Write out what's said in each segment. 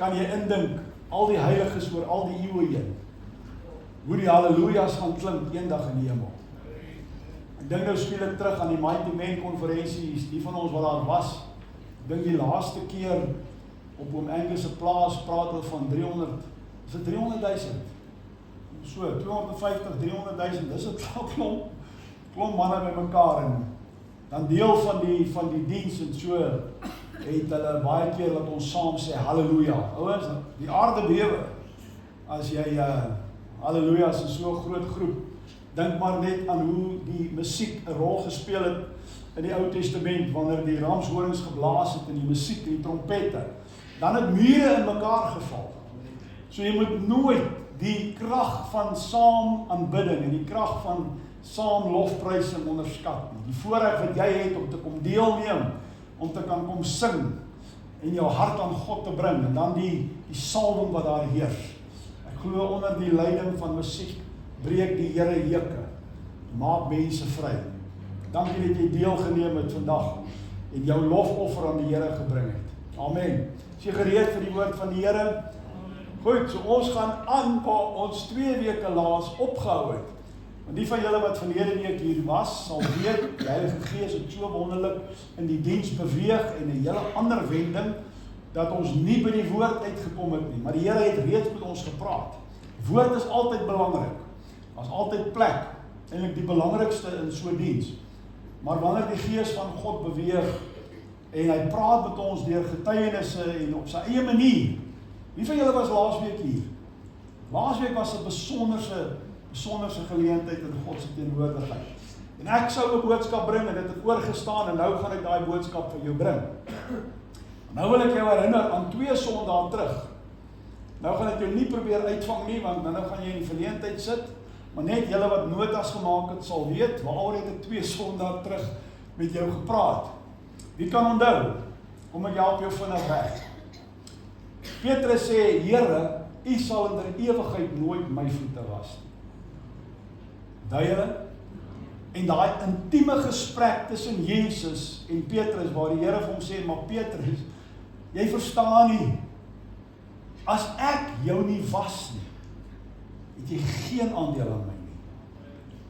kan jy indink, al die heiliges oor al die eeue heen, hoe die halleluja's gaan klink eendag in die hemel. Ek dink nou speel ek terug aan die Mighty Men konferensies, die van ons wat daar was. Ek dink die laaste keer op Oom Angus se plaas praat hulle van 300, is dit 300.000? So, 250, 300.000, dis 'n klomp manne by mekaar en dan deel van die diens en so het hulle baie keer dat ons saam sê halleluja. Ouens, die aarde bewe as jy halleluja's in so 'n groot groep. Dink maar net aan hoe die musiek 'n rol gespeel het in die Ou Testament wanneer die ramshorings geblaas het en die musiek en die trompette. Dan het mure in mekaar geval. So jy moet nooit die krag van saam aanbidding en die krag van saam lofprysing onderskat nie. Die voorreg wat jy het om te kom deelneem, om te kan kom sing en jou hart aan God te bring en dan die salwing wat daar heers. Ek glo onder die leiding van musiek breek die Here juke, maak mense vry. Dankie dat jy deelgeneem het vandag en jou lofoffer aan die Here gebring het. Amen. Is jy gereed vir die woord van die Here? Goed, so ons gaan aan waar ons 2 weke laas opgehou het. Want die van julle wat verlede week hier was, sal weet, die Heilige Gees het so wonderlik in die diens beweeg en 'n hele ander wending, dat ons nie by die woord uitgekom het nie. Maar die Here het reeds met ons gepraat. Woord is altyd belangrik. Daar's altyd plek, eintlik die belangrikste in so 'n diens. Maar wanneer die Gees van God beweeg en hy praat met ons deur getuienisse en op sy eie manier. Wie van julle was laasweek hier? Laasweek was 'n besonderse geleentheid in God se teenwoordigheid. En ek sou 'n boodskap bring en dit het oorgestaan en nou gaan ek daai boodskap vir jou bring. Nou wil ek jou herinner aan 2 Sondae terug. Nou gaan ek jou nie probeer uitvang nie, want nou gaan jy in die verleentheid sit, maar net julle wat notas gemaak het sal weet, waaroor het ek 2 Sondae terug met jou gepraat. Wie kan onthou? Kom ek help jou vinnig weg. Petrus sê, Here, U sal in der ewigheid nooit my voete was nie. Duidelik? En daai intieme gesprek tussen Jesus en Petrus, waar die Here vir hom sê, maar Petrus, jy verstaan nie, as ek jou nie was nie, het jy geen aandeel aan my nie.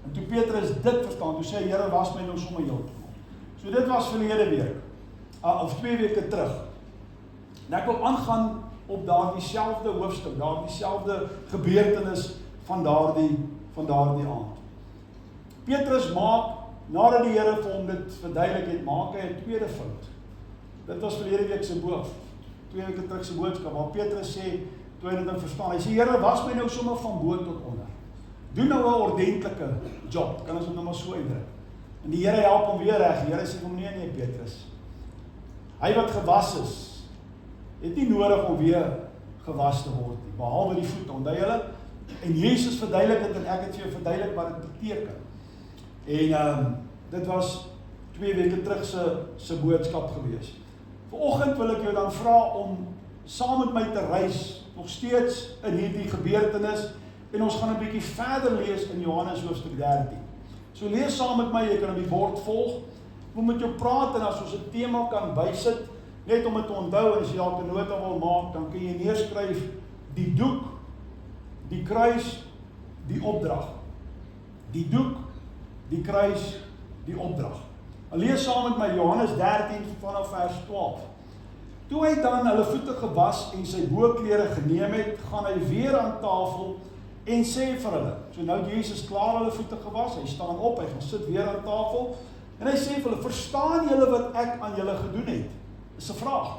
En toe Petrus dit verstaan, toe sê hy, Here, was my nou sommer heeltemal. So dit was verlede week, of 2 weke terug. En ek wil aangaan op daardie selfde hoofstuk, daardie selfde gebeurtenis van daardie aand. Petrus maak, nadat die Here vir hom dit verduidelik het, maak hy 'n tweede fout. Dit was verlede week se 2 weke terug se boodskap, waar Petrus sê, toe hy dit verstaan, hy sê, Here, was my nou sommer van bo tot onder. Doen nou 'n ordentlike job, kan ons dit nou maar so uitdruk. En die Here help hom weer reg. Die Here sê hom, nee Petrus. Hy wat gewas is, het nie nodig om weer gewas te word nie, behalwe die voete, onthou julle? En Jesus verduidelik dit en ek het vir jou verduidelik wat dit beteken. En dit was 2 weke terug se boodskap gewees. Vanoggend wil ek jou dan vra om saam met my te reis, nog steeds in hierdie gebeurtenis, en ons gaan 'n bietjie verder lees in Johannes hoofstuk 13. So lees saam met my, jy kan op die bord volg. Ek wil met jou praat en as ons 'n tema kan bysit, net om dit te onthou, en as jy dalk 'n nota wil maak, dan kan jy neerskryf die doek, die kruis, die opdrag. Die doek, die kruis, die opdrag. Lees saam met my Johannes 13 vanaf vers 12. Toe hy dan hulle voete gewas en sy boklere geneem het, gaan hy weer aan tafel en sê vir hulle. So nou het Jesus klaar hulle voete gewas, hy staan op, hy gaan sit weer aan tafel en hy sê vir hulle, verstaan julle wat ek aan julle gedoen het? Dis 'n vraag.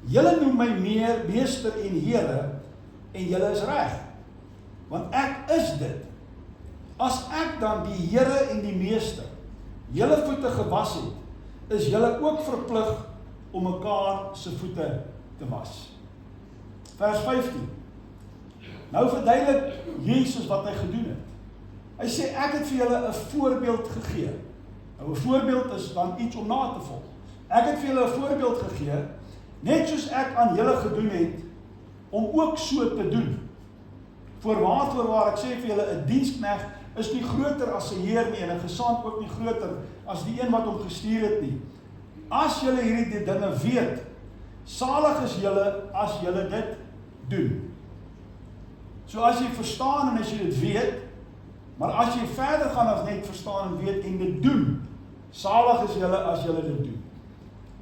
Julle noem my meer meester en Here en julle is reg, want ek is dit. As ek dan die Here en die meester julle voete gewas het, is julle ook verplig om mekaar se voete te was. Vers 15. Nou verduidelik Jesus wat hy gedoen het. Hy sê, ek het vir julle 'n voorbeeld gegee. Nou 'n voorbeeld is dan iets om na te volg. Ek het vir julle 'n voorbeeld gegee, net soos ek aan julle gedoen het, om ook so te doen. Voorwaar, ek sê vir julle, 'n diensknegt is nie groter as sy heer nie, en 'n gesant ook nie groter as die een wat hom gestuur het nie. As julle hierdie dinge weet, Salig is julle as julle dit doen. So as jy verstaan en as jy dit weet, maar as jy verder gaan as net verstaan en weet en dit doen, salig is julle as julle dit doen.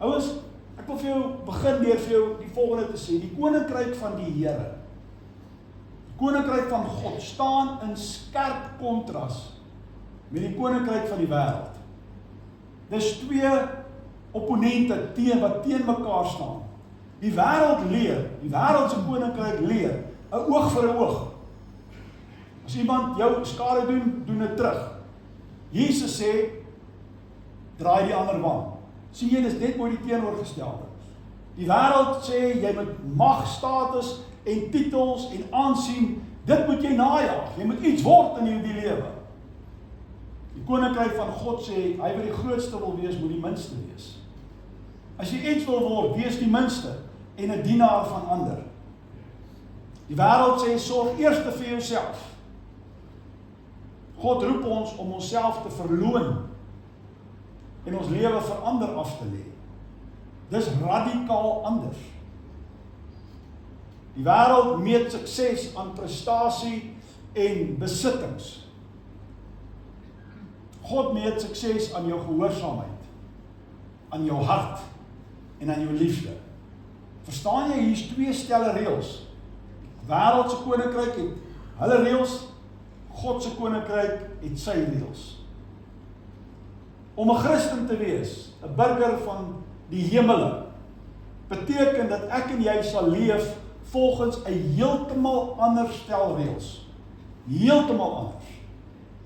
Ouens, ek wil vir jou begin deur vir jou die volgende te sê, die koninkryk van die Here, die koninkryk van God, staan in skerp kontras met die koninkryk van die wêreld. Dis twee opponente wat teen mekaar staan. Die wêreld leer, die wêreldse koninkryk leer, 'n oog vir 'n oog. As iemand jou skade doen, doen dit terug. Jesus sê, draai die ander wang. Sien jy, dis net mooi die teenoorgestelde. Die wêreld sê, jy moet mag, status en titels en aansien, dit moet jy najaag. Jy moet iets word in die lewe. Die koninkryk van God sê, hy wat die grootste wil wees, moet die minste wees. As jy iets wil word, wees die minste en 'n dienaar van ander. Die wêreld sê, sorg eers vir jouself. God roep ons om onsself te verloon en ons lewe vir ander af te lê. Dis radikaal anders. Die wêreld meet sukses aan prestasie en besittings. God meet sukses aan jou gehoorsaamheid, aan jou hart en aan jou liefde. Verstaan jy, hier's twee stelle reëls. Wêreldse koninkryk het hulle reëls, God se koninkryk het sy reëls. Om 'n Christen te wees, 'n burger van die hemele, beteken dat ek en jy sal leef volgens 'n heeltemal ander stel reëls. Heeltemal anders.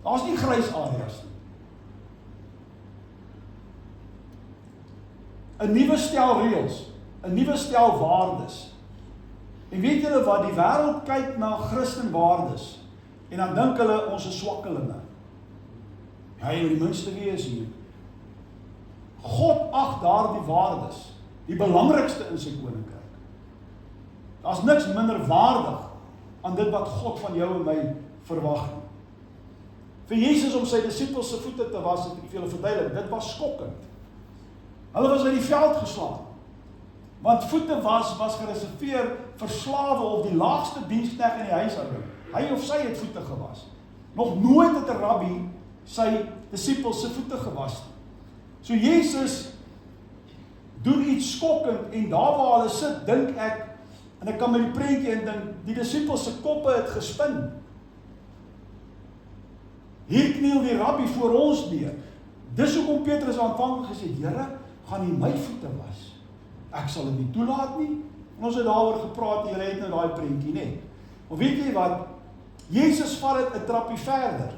Daar's nie grys areas nie. 'n nuwe stel reëls, 'n nuwe stel waardes. En weet julle wat, die wêreld kyk na Christenwaardes en dan dink hulle ons is swakkelinge. Jy moet die minste wees hier. God ag daardie waardes die belangrikste in sy koninkryk. Daar's niks minder waardig aan dit wat God van jou en my verwag nie. Vir Jesus om sy disippels se voete te was, het ek vir julle verduidelik, dit was skokkend. Hulle was uit die veld geslaan. Want voete was gereserveer vir slawe of die laagste diensknegt in die huishouding. Hy of sy het voete gewas. Nog nooit het 'n rabbi sy disippels se voete gewas nie. So Jesus doen iets skokkend en daar waar hulle sit, dink ek, en ek kan met die prentjie indink, die disippels se koppe het gespin. Hier kniel die rabbi voor ons neer. Dis hoekom Petrus aanvanklik gesê het, Here, gaan U my voete was? Ek sal dit nie toelaat nie. En ons het daaroor gepraat, julle het nou daai prentjie, nê? Maar weet jy wat? Jesus vat dit 'n trappie verder.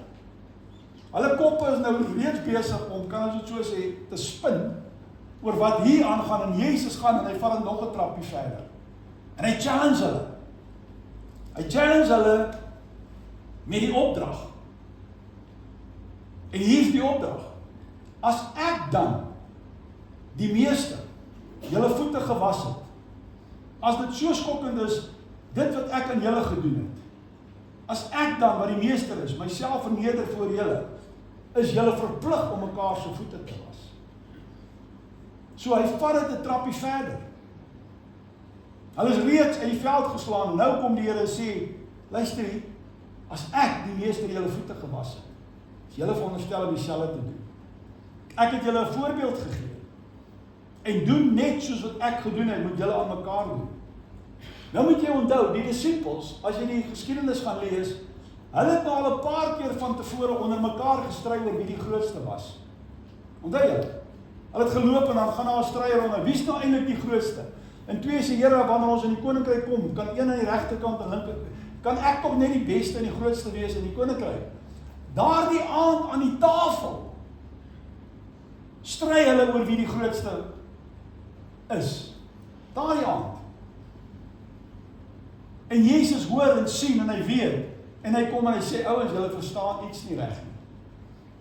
Hulle koppe is nou reeds besig om, kan ons dit so sê, te spin oor wat hier aangaan en Jesus gaan en hy vat dit nog 'n trappie verder. En hy challenge hulle. Hy challenge hulle met die opdrag. En hier is die opdrag. As ek dan die meeste julle voete gewas het, as dit so skokkend is, dit wat ek aan julle gedoen het, as ek dan, wat die meester is, myself verneder voor julle, is julle verplig om mekaar se voete te was. So hy vat dit 'n trappie verder. Hulle is reeds uit die veld geslaan, nou kom die Here en sê, luister hier, as ek die meester julle voete gewas het, is julle veronderstel om dieselfde te doen. Ek het julle 'n voorbeeld gegee. En doen net soos wat ek gedoen het, moet julle aan mekaar doen. Nou moet jy onthou, die disippels, as jy die geskiedenis gaan lees, hulle het nou al 'n paar keer van tevore onder mekaar gestry oor wie die grootste was. Onthou jy? Hulle het geloop en dan gaan daar 'n stryer onder. Wie is nou eintlik die grootste? En twee sê, Here, wanneer ons in die koninkryk kom, kan een aan die regterkant en linker, kan ek tog net die beste en die grootste wees in die koninkryk? Daardie aand aan die tafel stry hulle oor wie die grootste is. Daardie aand. En Jesus hoor en sien en hy weet, en hy kom en hy sê, ouens, julle verstaan iets nie reg nie.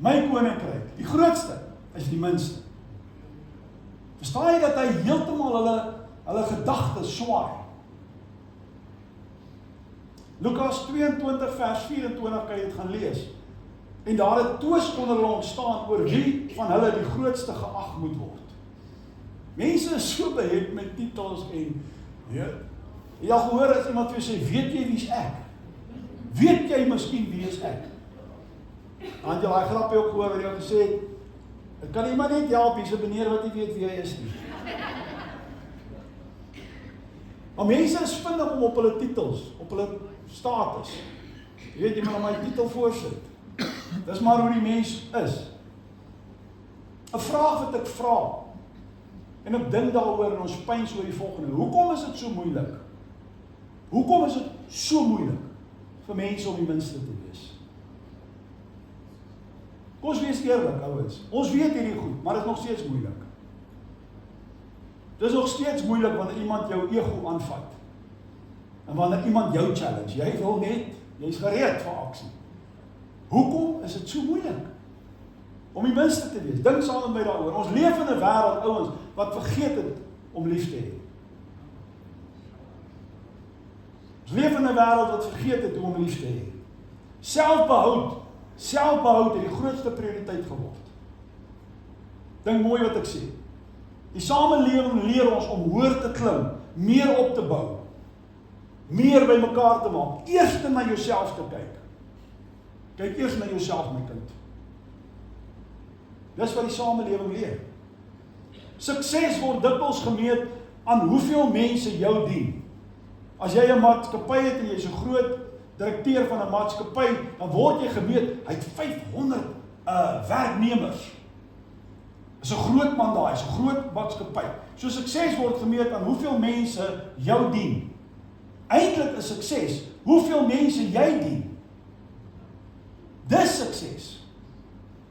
My koninkryk, die grootste, is die minste. Verstaan jy dat hy heeltemal hulle gedagtes swaai? Lukas 22 vers 24 kan jy dit gaan lees. En daar het twis onder hulle ontstaan oor wie van hulle die grootste geag moet word. Mense is so behept met titels en jy al gehoor as iemand vir jou sê, weet jy wie is ek? Weet jy miskien wie is ek? Want jy daai grapie ook gehoor wat jy gesê het, ek kan iemand net help, hier's 'n meneer wat nie weet wie hy is nie. Maar mense is vinnig om op hulle titels, op hulle status. Jy weet, jy moet my titel voorsit. Dis maar hoe die mens is. 'n Vraag wat ek vra, en ek dink daaroor en ons pyns oor die volgende. Hoekom is dit so moeilik? Hoekom is dit so moeilik vir mense om die minste te wees? Kom ons wees eerlik, ouens. Ons weet hierdie goed, maar dit is nog steeds moeilik. Dit is nog steeds moeilik wanneer iemand jou ego aanvat. En wanneer iemand jou challenge. Jy wil net, jy's gereed vir aksie. Hoekom is dit so moeilik om die minste te wees? Dink saam met my daaroor. Ons leef in 'n wêreld, ouens, wat vergeet het om lief te hê. Ons leef in 'n wêreld wat vergeet het hoe om lief te hê. Selfbehoud het die grootste prioriteit geword. Dink mooi wat ek sê. Die samelewing leer ons om hoër te klim, meer op te bou, meer by mekaar te maak, eers na jouself te kyk. Kyk eers na jouself, my kind. Dis wat die samelewing leer. Sukses word dikwels gemeet aan hoeveel mense jou dien. As jy 'n maatskappy het en jy's 'n groot direkteur van 'n maatskappy, dan word jy gemeet, hy het 500 werknemers. Is 'n groot man daai, is 'n groot maatskappy. So sukses word gemeet aan hoeveel mense jou dien. Eintlik is sukses hoeveel mense jy dien. Dis sukses.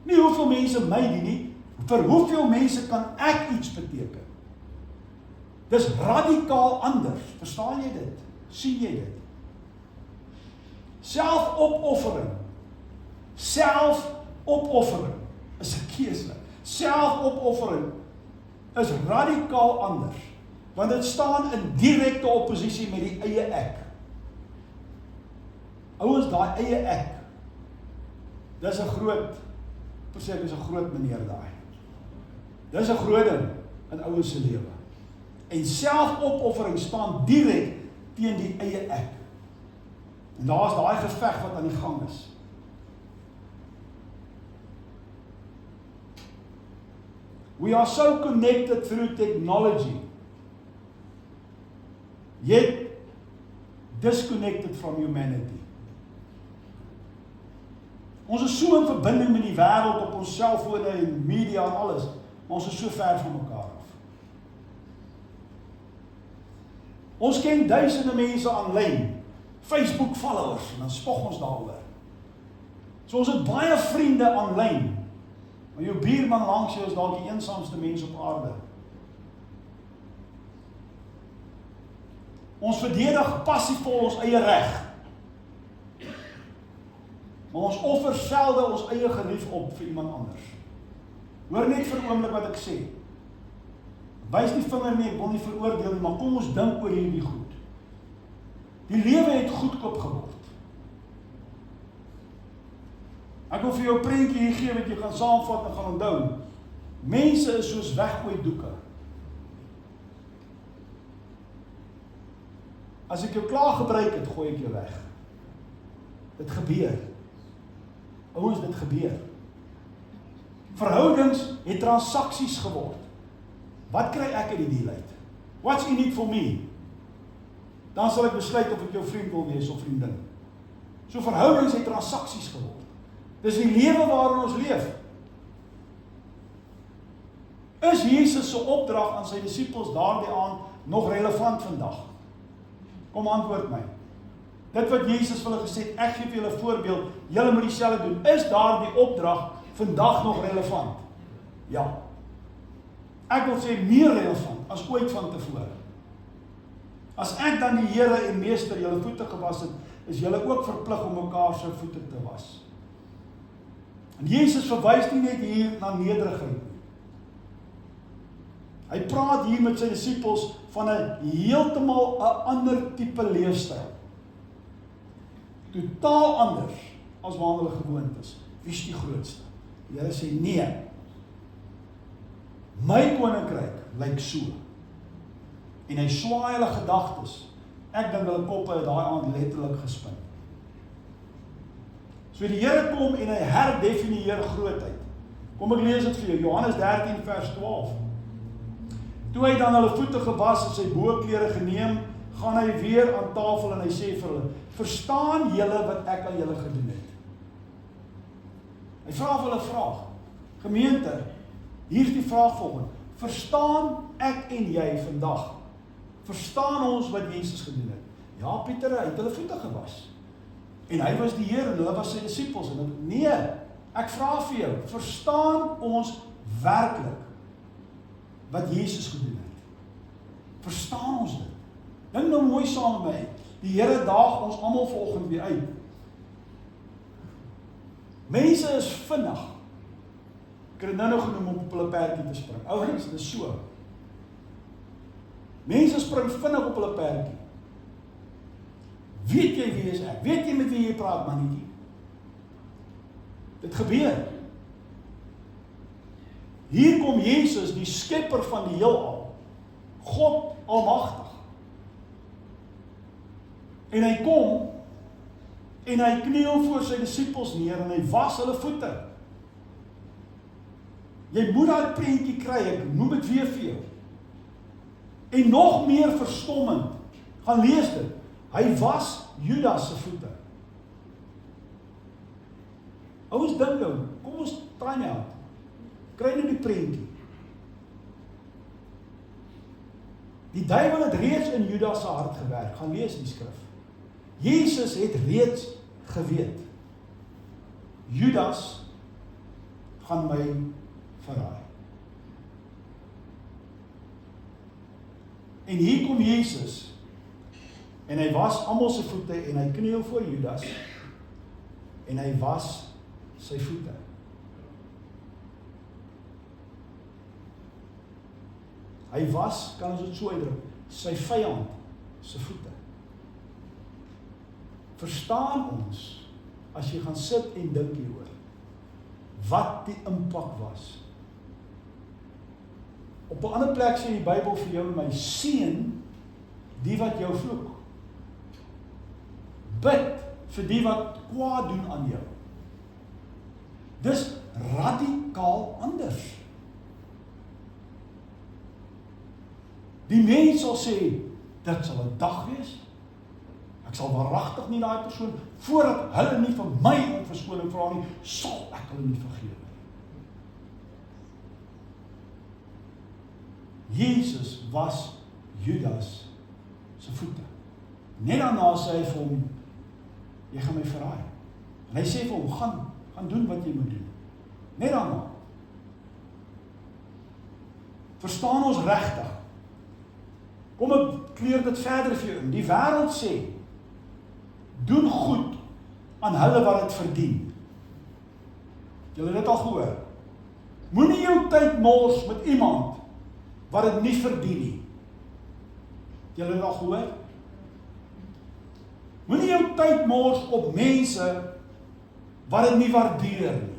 Nie hoeveel mense my dien nie, vir hoeveel mense kan ek iets beteken. Dis radikaal anders. Verstaan jy dit? Sien jy dit? Selfopoffering is 'n keuse. Selfopoffering is radikaal anders, want dit staan in direkte oppositie met die eie ek. Ouens, daai eie ek, dis 'n groot, persoon is 'n groot meneer daai. Dis 'n groot ding in ouens se lewe. En selfopoffering staan direk teen die eie ek. En daar is daai geveg wat aan die gang is. We are so connected through technology, yet disconnected from humanity. Ons is so in verbinding met die wêreld op ons selfone en media en alles, maar ons is so ver van mekaar af. Ons ken duisende mense aanlyn, Facebook followers, en dan spog ons daaroor. So ons het baie vriende aanlyn, maar jou buurman langs jou is dalk die eensaamste mens op aarde. Ons verdedig passievol ons eie reg, maar ons offer selde ons eie gerief op vir iemand anders. Hoor net vir 'n oomblik wat ek sê. Wys nie vinger nie, ek wil nie veroordeel nie, maar kom ons dink oor hierdie goed. Die lewe het goedkoop geword. Ek wil vir jou 'n prentjie hier gee wat jy gaan saamvat en gaan onthou. Mense is soos weggooi doeke. As ek jou klaar gebruik het, gooi ek jou weg. Dit gebeur. Ouens, dit gebeur. Verhoudings het transaksies geword. Wat kry ek uit die deal uit? What's in it for me? Dan sal ek besluit of ek jou vriend wil wees of vriendin. So verhoudings het transaksies geword. Dis die lewe waarin ons leef. Is Jesus se opdrag aan sy disippels daardie aand nog relevant vandag? Kom antwoord my. Dit wat Jesus vir hulle gesê het, ek gee vir julle 'n voorbeeld, julle moet dieselfde doen. Is daardie opdrag vandag nog relevant? Ja. Ek wil sê meer relevant as ooit van tevore. As ek dan die Here en Meester julle voete gewas het, is julle ook verplig om mekaar se voete te was. En Jesus verwys nie net hier na nederigheid nie. Hy praat hier met sy disippels van 'n heeltemal 'n ander tipe leefstyl. Totaal anders as waaraan hulle gewoond is. Wie is die grootste? Die Here sê nee. My koninkryk lyk so. En hy swaai hulle gedagtes. Ek dink hulle koppe het daai aand letterlik gespin. So die Here kom en hy herdefinieer grootheid. Kom ek lees dit vir jou, Johannes 13 vers 12. Toe hy dan hulle voete gewas en sy boklere geneem, gaan hy weer aan tafel en hy sê vir hulle, verstaan julle wat ek aan julle gedoen het? Hy vra vir hulle 'n vraag. Gemeente, hier is die vraag volgende. Verstaan ek en jy vandag? Verstaan ons wat Jesus gedoen het? Ja, Pieter, hy het hulle voete gewas. En hy was die Here en hulle was sy disippels. En nee, ek vra vir jou, verstaan ons werklik wat Jesus gedoen het? Verstaan ons dit? Dink nou mooi saam met my. Die Here daag ons almal vanoggend weer uit. Mense is vinnig. Ek het dit nou genoem om op hulle perdjie te spring. Ouens, dit is so. Mense spring vinnig op hulle perdjie. Weet jy wie is ek? Weet jy met wie jy praat, mannetjie? Dit gebeur. Hier kom Jesus, die skepper van die heelal. God almagtig. En hy kom en hy kniel voor sy disippels neer en hy was hulle voete. Jy moet daai prentjie kry, ek noem dit weer vir jou. En nog meer verstommend, gaan lees dit. Hy was Judas se voete. Ouens dink nou, kom ons try nou uit. Kry nou die prentjie. Die duiwel het reeds in Judas se hart gewerk. Gaan lees die skrif. Jesus het reeds geweet. Judas gaan my verraai. En hier kom Jesus en hy was almal se voete en hy kniel voor Judas en hy was sy voete. Hy was, kan ons dit so uitdruk, sy vyand se voete. Verstaan ons, as jy gaan sit en dink hieroor, wat die impak was. Op 'n ander plek sê die Bybel vir jou en my, seën die wat jou vloek. Bid vir die wat kwaad doen aan jou. Dis radikaal anders. Die mens sal sê, dit sal 'n dag wees. Ek sal waaragtig nie daai persoon, voordat hulle nie vir my om verskoning vra nie, sal ek hulle nie vergewe nie. Jesus was Judas se voete. Net daarna sê hy vir hom, jy gaan my verraai. En hy sê vir hom, gaan doen wat jy moet doen. Net daarna. Verstaan ons regtig? Kom ek kleer dit verder vir jou. Die wêreld sê, doen goed aan hulle wat dit verdien. Julle het dit al gehoor. Moenie jou tyd mors met iemand wat dit nie verdien nie. Julle het dit al gehoor? Moenie jou tyd mors op mense wat dit nie waardeer nie.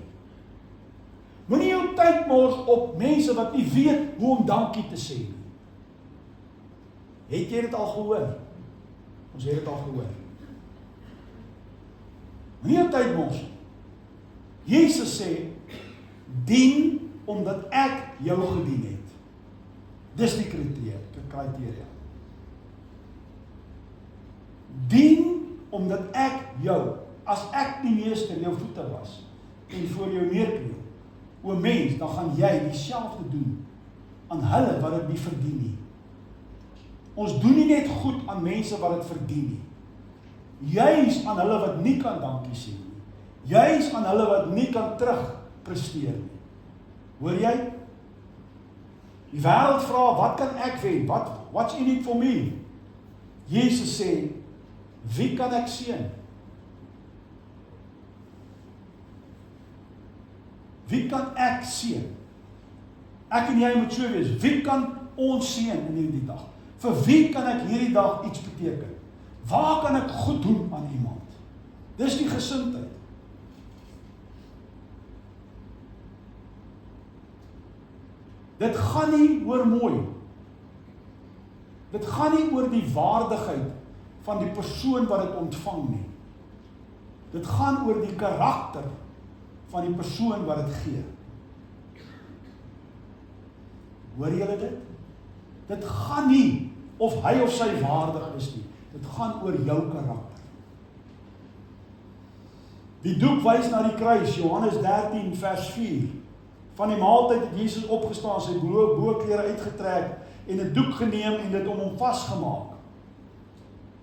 Moenie jou tyd mors op mense wat nie weet hoe om dankie te sê nie. Het jy dit al gehoor? Ons het dit al gehoor. Moenie jou tyd mors. Jesus sê, dien omdat ek jou gedien het. Dis die kriteria. Dien omdat ek jou, as ek die meester jou voete was en voor jou neerkniel, o mens, dan gaan jy dieselfde doen aan hulle wat dit nie verdien nie. Ons doen nie net goed aan mense wat dit verdien nie. Juis aan hulle wat nie kan dankie sê nie. Juis aan hulle wat nie kan terugpresteer nie. Hoor jy? Die wêreld vra, wat kan ek wen? What's in it for me? Jesus sê, wie kan ek seën? Wie kan ek seën? Ek en jy moet so wees. Wie kan ons seën in hierdie dag? Vir wie kan ek hierdie dag iets beteken? Waar kan ek goed doen aan iemand? Dis die gesindheid. Dit gaan nie oor mooi. Dit gaan nie oor die waardigheid van die persoon wat dit ontvang nie. Dit gaan oor die karakter van die persoon wat dit gee. Hoor julle dit? Dit gaan nie of hy of sy waardig is nie. Dit gaan oor jou karakter. Die doek wys na die kruis, Johannes 13 vers 4. Van die maaltyd het Jesus opgestaan, sy boklere uitgetrek en 'n doek geneem en dit om hom vasgemaak.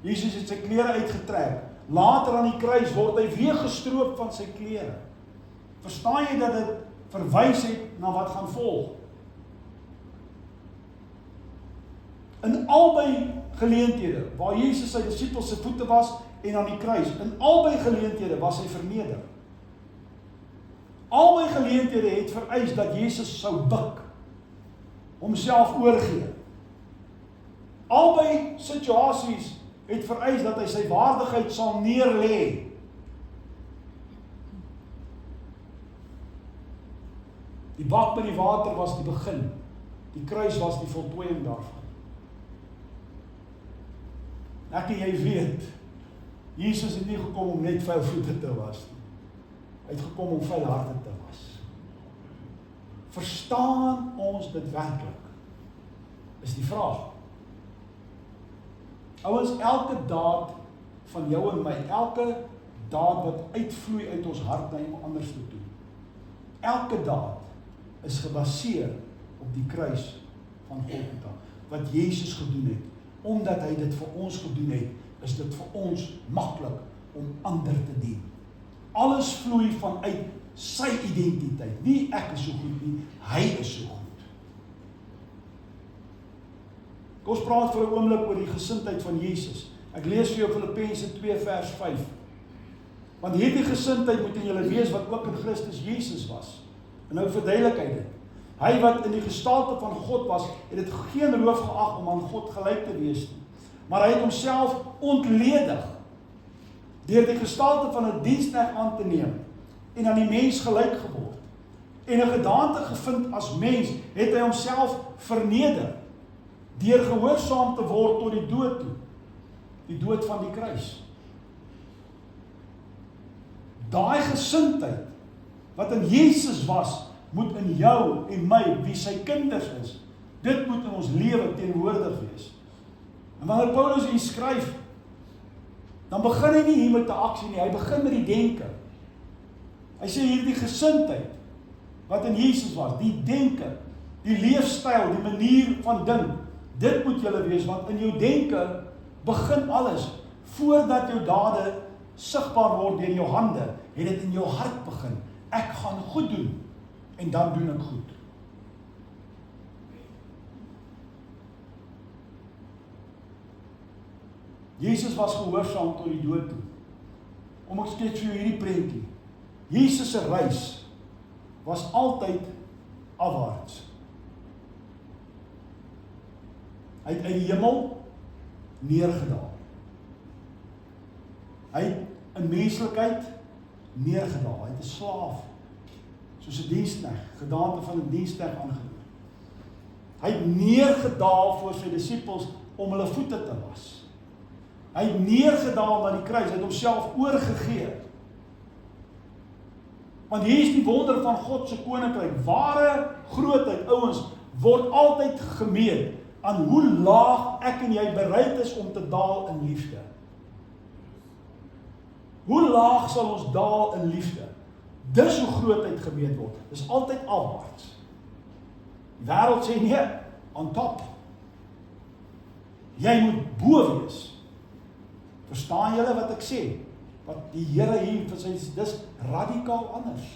Jesus het sy klere uitgetrek. Later aan die kruis word hy weer gestroop van sy klere. Verstaan jy dat dit verwys het na wat gaan volg? In albei geleenthede, waar Jesus sy disippels se voete was en aan die kruis, in albei geleenthede was hy verneder. Albei geleenthede het vereis dat Jesus sou buig, homself oorgee. Albei situasies het vereis dat hy sy waardigheid sal neerlê. Die bak met die water was die begin, die kruis was die voltooiing daarvan. Ek en jy weet, Jesus het nie gekom om net vuil voete te was nie. Hy het gekom om vuil harte te was. Verstaan ons dit werklik? Is die vraag. Ouens, elke daad van jou en my, elke daad wat uitvloei uit ons hart na iemand anders te doen, elke daad is gebaseer op die kruis van Golgotha, wat Jesus gedoen het. Omdat hy dit vir ons gedoen het, is dit vir ons maklik om ander te dien. Alles vloei vanuit sy identiteit. Nie ek is so goed nie, hy is so goed. Kom ons praat vir 'n oomblik oor die gesindheid van Jesus. Ek lees vir jou Filippense 2 vers 5. Want hierdie gesindheid moet in julle wees wat ook in Christus Jesus was. En nou verduidelik hy dit. Hy wat in die gestalte van God was, het dit geen roof geag om aan God gelyk te wees nie. Maar hy het homself ontledig deur die gestalte van 'n diensknegt aan te neem en aan die mens gelyk geword. En 'n gedaante gevind as mens, het hy homself verneder deur gehoorsaam te word tot die dood toe. Die dood van die kruis. Daai gesindheid wat in Jesus was, moet in jou en my, wie sy kinders is, dit moet in ons lewe teenwoordig wees. En wanneer Paulus hier skryf, dan begin hy nie hier met 'n aksie nie, hy begin met die denke. Hy sê hierdie gesindheid, wat in Jesus was, die denke, die leefstyl, die manier van dink, dit moet julle wees, want in jou denke begin alles, voordat jou dade sigbaar word deur jou hande, het dit in jou hart begin. Ek gaan goed doen, en dan doen ek goed. Jesus was gehoorsaam tot die dood toe. Om ek skets vir jou hierdie prentjie. Jesus se reis was altyd afwaarts. Hy het uit die hemel neergedaal. Hy het in menslikheid neergedaal. Hy het 'n slaaf, soos 'n diensknegt, gedaante van 'n diensknegt aangeneem. Hy het neergedaal voor sy disippels om hulle voete te was. Hy het neergedaal na die kruis, hy het homself oorgegee. Want hier is die wonder van God se koninkryk. Ware grootheid, ouens, word altyd gemeet aan hoe laag ek en jy bereid is om te daal in liefde. Hoe laag sal ons daal in liefde? Dis hoe grootheid gemeet word. Dis altyd afwaarts. Die wêreld sê nee, on top. Jy moet bo wees. Verstaan julle wat ek sê? Wat die Here hier vir sy dis radikaal anders.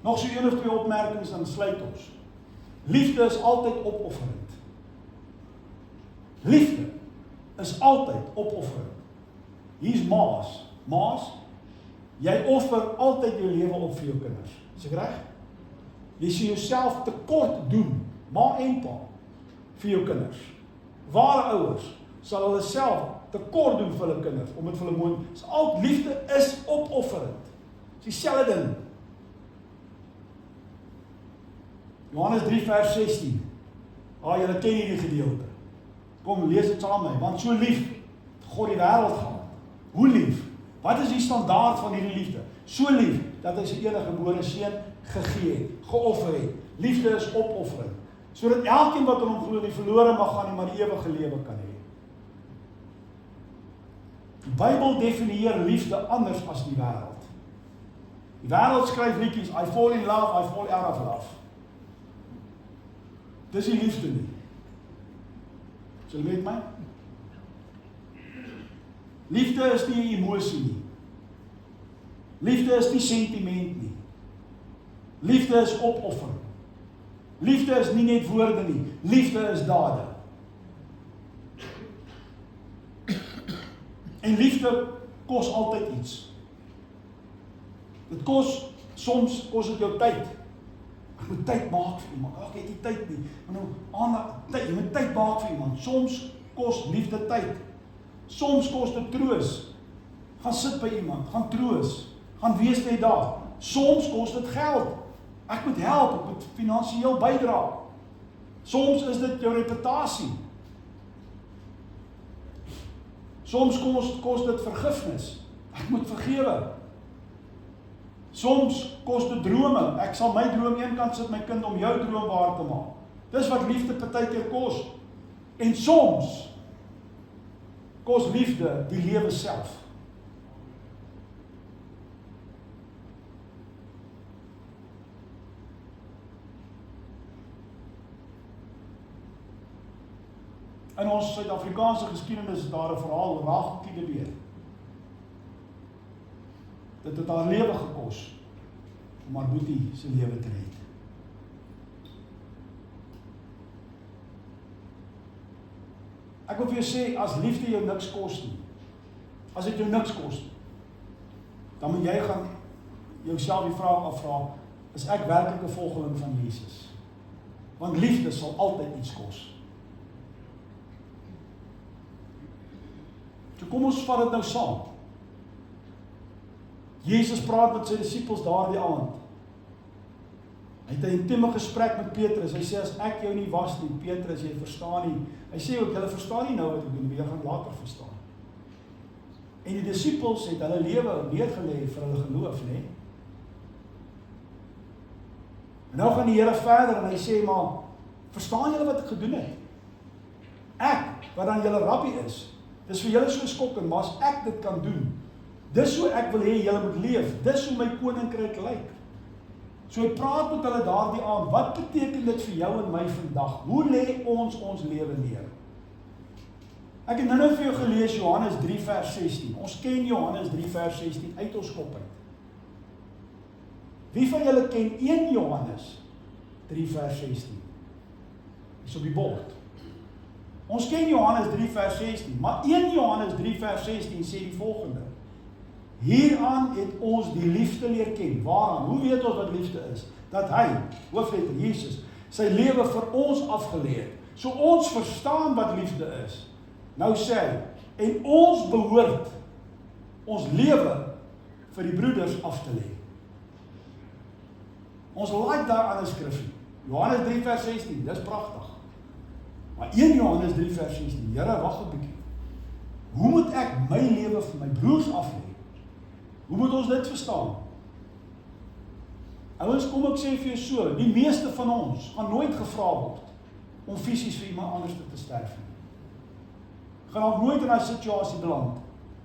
Nog so 1 of 2 opmerkings dan sluit ons. Liefde is altyd opofferend. Liefde is altyd opofferend. Hier's maas. Maas, jy offer altyd jou lewe op vir jou kinders. Is ek reg? Jy sien jouself tekort doen, ma en pa, vir jou kinders. Ware ouers sal hulle self tekort doen vir hulle kinders, om dit vir hulle mooi. Al liefde is opofferend. Dis dieselfde ding. Johannes 3 vers 16. Julle ken hierdie gedeelte. Kom, lees dit saam met my. Want so lief God die wêreld gehad. Hoe lief? Wat is die standaard van hierdie liefde? So lief, dat hy sy enige gebore seun gegee het, geoffer het. Liefde is opoffering. Sodat elkeen wat in hom glo nie verlore mag gaan nie, maar die ewige lewe kan hê. Die Bybel definieer liefde anders as die wêreld. Die wêreld skryf liedjies, I fall in love, I fall out of love. Dis nie liefde nie. Sal jy met my? Liefde is nie 'n emosie nie. Liefde is nie sentiment nie. Liefde is opoffering. Liefde is nie net woorde nie. Liefde is dade. En liefde kos altyd iets. Dit kos, soms kos dit jou tyd. Ek moet tyd maak vir iemand. Ag, ek het nie tyd nie. Maar nou, jy moet tyd maak vir iemand. Soms kos liefde tyd. Soms kos dit troos. Gaan sit by iemand, gaan troos, gaan wees net daar. Soms kos dit geld. Ek moet help, ek moet finansiëel bydra. Soms is dit jou reputasie. Soms kos dit vergifnis. Ek moet vergewe. Soms kos dit drome. Ek sal my droom eenkant sit, my kind, om jou droom waar te maak. Dis wat liefde partykeer kos. En soms kos liefde die lewe self. In ons Suid-Afrikaanse geskiedenis is daar 'n verhaal oor Rachel Kidebee. Dit het haar lewe gekos om haar boetie se lewe te red. Ek wil vir jou sê, as liefde jou niks kos nie, as dit jou niks kos nie, dan moet jy gaan jouself die vraag afvra, is ek werklik 'n volgeling van Jesus? Want liefde sal altyd iets kos. So kom ons vat dit nou saam. Jesus praat met sy disippels daardie aand. Hy het 'n intieme gesprek met Petrus. Hy sê, as ek jou nie was nie, Petrus, jy verstaan nie. Hy sê ook, julle verstaan nie nou wat ek doen, maar julle gaan later verstaan. En die disippels het hulle lewe neergelê vir hulle geloof, né? En nou gaan die Here verder en hy sê, maar verstaan julle wat ek gedoen het? Ek, wat dan julle rabbi is, dis vir julle so skokkend, maar as ek dit kan doen, dis hoe ek wil hê julle moet leef, dis hoe my koninkryk lyk. So hy praat met hulle daardie aand, wat beteken dit vir jou en my vandag? Hoe lê ons lewe neer? Ek het nou vir jou gelees Johannes 3 vers 16. Ons ken Johannes 3 vers 16 uit ons kop uit. Wie van julle ken 1 Johannes 3 vers 16? Dis op die bord. Ons ken Johannes 3 vers 16, maar 1 Johannes 3 vers 16 sê die volgende. Hieraan het ons die liefde leer ken. Waaraan? Hoe weet ons wat liefde is? Dat hy, hoofletter Jesus, sy lewe vir ons afgelê het. So ons verstaan wat liefde is. Nou sê hy, en ons behoort ons lewe vir die broeders af te lê. Ons like daar aan 'n skrifgie. Johannes 3 vers 16, dis pragtig. Maar 1 Johannes 3 vers 16, Here, wag 'n bietjie. Hoe moet ek my lewe vir my broers af lê? Hoe moet ons dit verstaan? Ouens, kom ek sê vir jou so, die meeste van ons gaan nooit gevra word om fisies vir iemand anders te sterf nie. Gaan ook nooit in 'n situasie beland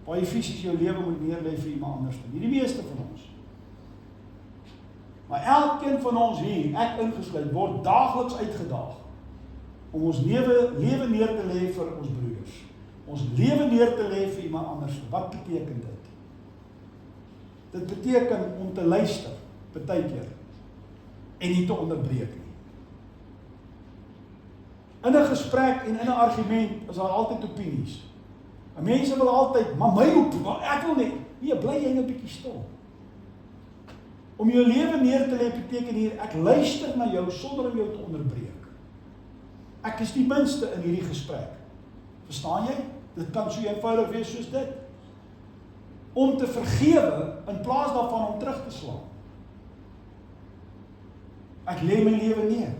waar jy fisies jou lewe moet neerlê vir iemand anders nie. Die meeste van ons. Maar elkeen van ons hier, ek ingesluit, word daagliks uitgedaag om ons lewe neer te lê vir ons broeders. Ons lewe neer te lê vir iemand anders. Wat beteken dit? Dit beteken om te luister, partykeer, en nie te onderbreek nie. In 'n gesprek en in 'n argument is daar altyd opinies. En mense wil altyd, maar my opinie, ek wil nie. Nee, bly jy 'n bietjie stil. Om jou lewe neer te lê beteken hier, ek luister na jou sonder om jou te onderbreek. Ek is die minste in hierdie gesprek. Verstaan jy? Dit kan so eenvoudig wees soos dit. Om te vergewe in plaas daarvan om terug te slaan. Ek lê my lewe neer.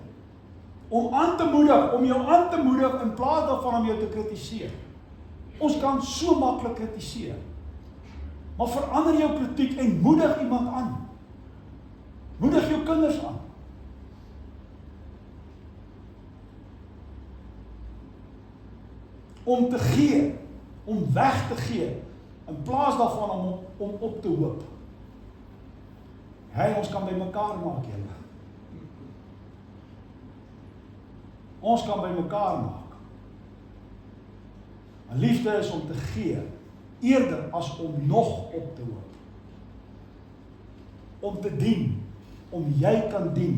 Om aan te moedig, om jou aan te moedig in plaas daarvan om jou te kritiseer. Ons kan so maklik kritiseer. Maar verander jou kritiek en moedig iemand aan. Moedig jou kinders aan. Om te gee, om weg te gee, in plaas daarvan om op te hoop. Ons kan by mekaar maak, julle. Ons kan by mekaar maak. En liefde is om te gee, eerder as om nog op te hoop. Om te dien, om jy kan dien,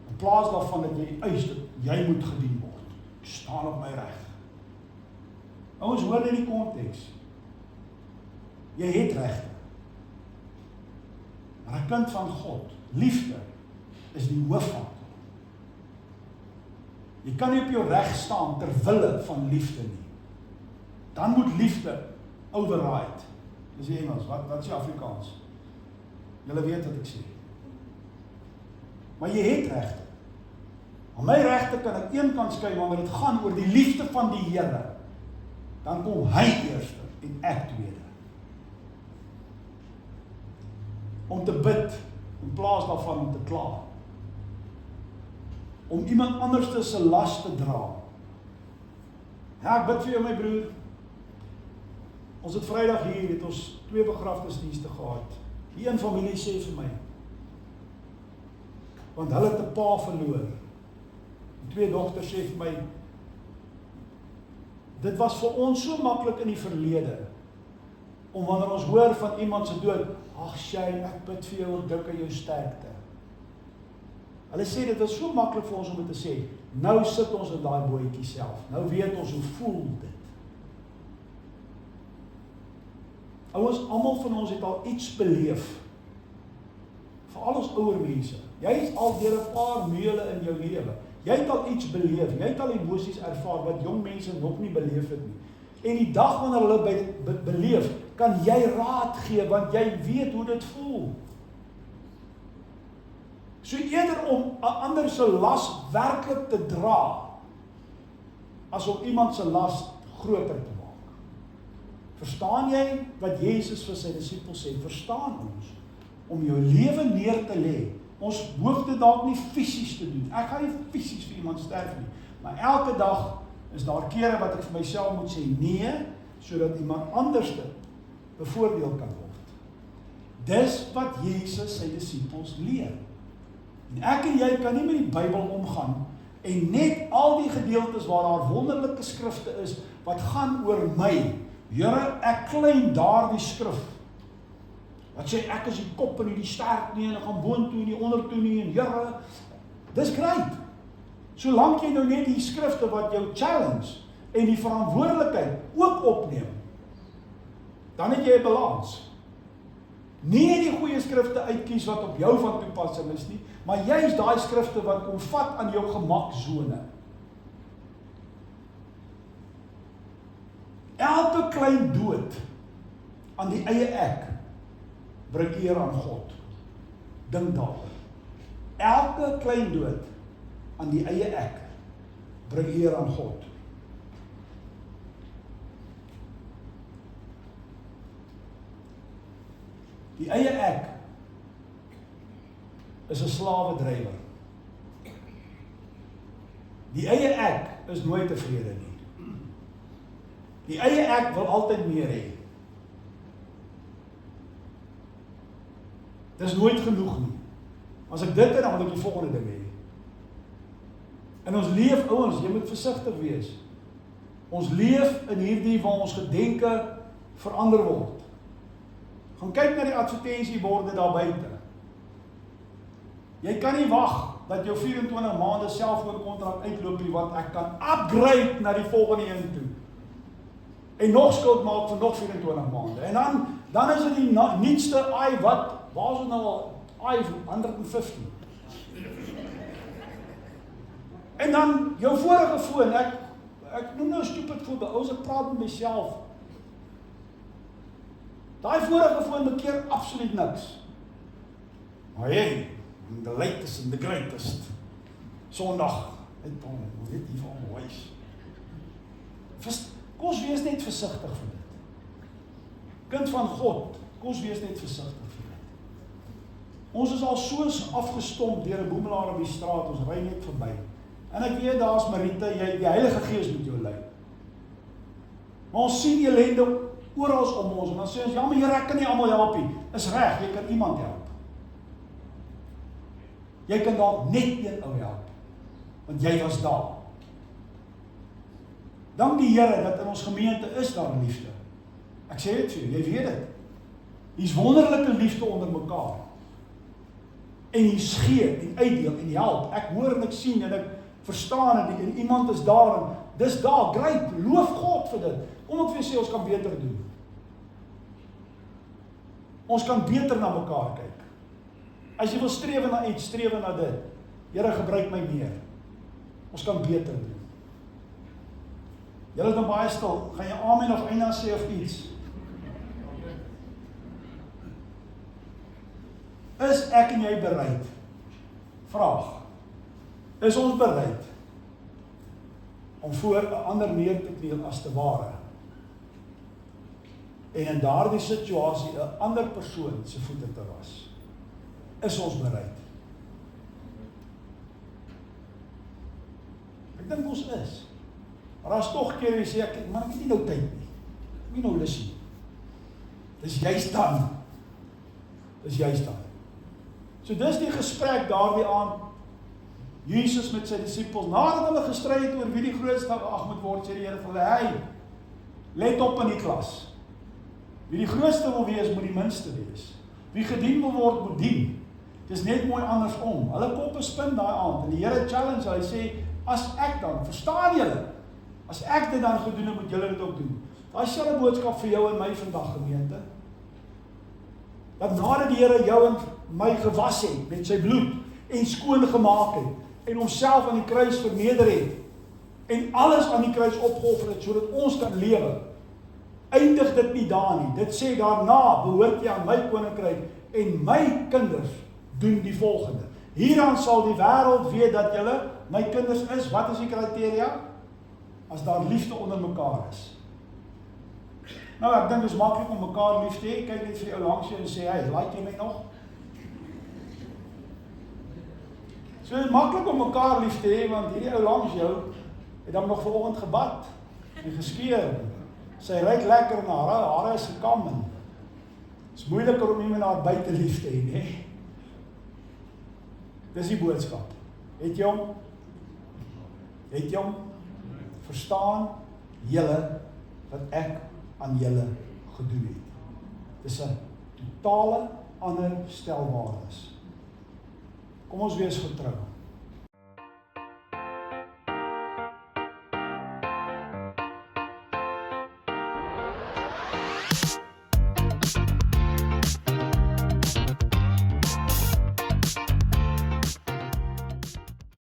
in plaas daarvan dat jy eis dat jy moet gedien word. Ek staan op my reg. Ons hoor in die konteks. Jy het regte. Maar 'n kind van God, liefde, is die hoofvaktor. Jy kan nie op jou reg staan ter wille van liefde nie. Dan moet liefde override. Dis die Engels, wat is die Afrikaans? Julle weet wat ek sê. Maar jy het regte. Maar my regte kan ek een kant skei wanneer dit gaan oor die liefde van die Here. Dan kom hy eerste en ek tweede. Om te bid in plaas daarvan om te kla. Om iemand anders se las te dra. Ja, ek bid vir jou my broer. Ons het Vrydag hier, het ons 2 begrafnisdienste gehad. Die een familie sê vir my, want hulle het 'n pa verloor. Die 2 dogters sê vir my, dit was vir ons so maklik in die verlede, om wanneer ons hoor van iemand se dood, ag Shane, ek bid vir jou, ek dink aan jou sterkte. Hulle sê dit was so maklik vir ons om dit te sê, nou sit ons in daai bootjie self, nou weet ons hoe voel dit. Ouers, almal van ons het al iets beleef, veral ons ouer mense. Jy is al deur 'n paar meule in jou lewe. Jy het al iets beleef, jy het al emosies ervaar wat jong mense nog nie beleef het nie. En die dag wanneer hulle beleef, kan jy raad gee, want jy weet hoe dit voel. So eerder om 'n ander se las werklik te dra, as om iemand se las groter te maak. Verstaan jy wat Jesus vir sy disippels sê? Verstaan ons, om jou lewe neer te lê. Ons hoef dit dalk nie fisies te doen. Ek gaan nie fisies vir iemand sterf nie. Maar elke dag is daar kere wat ek vir myself moet sê nee, sodat iemand anderste bevoordeel kan word. Dis wat Jesus sy disippels leer. En ek en jy kan nie met die Bybel omgaan en net al die gedeeltes waar daar wonderlike skrifte is wat gaan oor my. Here, ek klein daardie skrif. Wat sê ek is die kop en nie die stert nie en ek gaan boontoe en nie ondertoe nie en Here, dis great. Solank jy nou net die skrifte wat jou challenge en die verantwoordelikheid ook opneem, dan het jy 'n balans. Nie die goeie skrifte uitkies wat op jou van toepassing is nie, maar juist daai skrifte wat kom vat aan jou gemaksone. Elke klein dood aan die eie ek bring eer aan God. Dink daaroor. Elke klein dood aan die eie ek bring eer aan God. Die eie ek is 'n slawedrywer. Die eie ek is nooit tevrede nie. Die eie ek wil altyd meer hê. Dis nooit genoeg nie. As ek dit het, dan wil ek die volgende ding hê. En ons leef, ouens, jy moet versigtig wees. Ons leef in hierdie waar ons gedenke verander word. Gaan kyk na die advertensieborde daar buite. Jy kan nie wag dat jou 24 maande selfoonkontrak uitloop nie, want ek kan upgrade na die volgende een toe. En nog skuld maak vir nog 24 maande. En dan is dit die nuutste waar is dit nou al? i150. En dan jou vorige foon, ek noem nou stupid voorbeeld, ek praat met myself. Daai vorige foon bekeer absoluut niks. Maar the latest and the greatest. Sondag, net hier van my huis. Kom ons wees net versigtig vir dit. Kind van God, kom ons wees net versigtig vir dit. Ons is al soos afgestomp deur 'n boemelaar op die straat, ons ry net verby. En ek weet daar's Marita, die Heilige Gees moet jou lei. Maar ons sien ellende oral om ons, en dan sê ons, ja maar Here, ek kan nie almal help nie. Is reg, jy kan iemand help. Jy kan dalk net een ou help, want jy was daar. Dank die Here dat in ons gemeente is daar liefde. Ek sê dit vir jou, jy weet dit. Hier's wonderlike liefde onder mekaar. En hier's gee en uitdeel en help. Ek hoor en ek sien en ek verstaan en iemand is daar en dis daar, great, loof God vir dit. Kom ek vir sê, ons kan beter doen. Ons kan beter na mekaar kyk. As jy wil strewe na iets, strewe na dit. Here, gebruik my meer. Ons kan beter doen. Julle is dan baie stil. Gaan jy amen of eina sê of iets? Is ek en jy bereid? Vraag. Is ons bereid om voor 'n ander neer te kniel as te ware? En in daardie situasie 'n ander persoon se voete te was? Is ons bereid? Ek dink ons is. Maar as tog keer jy sê, man, ek het nie nou tyd nie. Ek het nie nou lus nie. Dis juist dan. Dis juist dan. So dis die gesprek daardie aand, Jesus met sy disippels, nadat hulle gestry het oor wie die grootste geag moet word, sê die Here vir hulle, hey, let op in die klas. Wie die grootste wil wees, moet die minste wees. Wie gedien wil word, moet dien. Dit is net mooi andersom. Hulle koppe spin daai aand, en die Here challenge, hy sê, as ek dan, verstaan julle, as ek dit dan gedoen het, moet julle dit ook doen. Daai is 'n boodskap vir jou en my vandag, gemeente. Dat nadat die Here jou en my gewas het met sy bloed en skoon gemaak het en homself aan die kruis verneder het en alles aan die kruis opgeoffer het sodat ons kan lewe, eindig dit nie daar nie. Dit sê daarna behoort jy aan my koninkryk en my kinders doen die volgende. Hieraan sal die wêreld weet dat julle my kinders is. Wat is die kriteria? As daar liefde onder mekaar is. Nou, ek dink dit is maklik om mekaar lief te hê. Kyk net vir jou langs jou en sê, hey, like jy my nog? So dit is maklik om mekaar lief te hê, want hierdie ou langs jou het dan nog vanoggend gebad en geskeer. Sy ruik lekker na hare is gekam en is moeiliker om iemand naar buite lief te hê, nee? Dis die boodskap. Het jy hom? Het jy hom? Verstaan julle wat ek aan julle gedoen het. Dis 'n totale ander stel waardes. Kom ons wees getrou.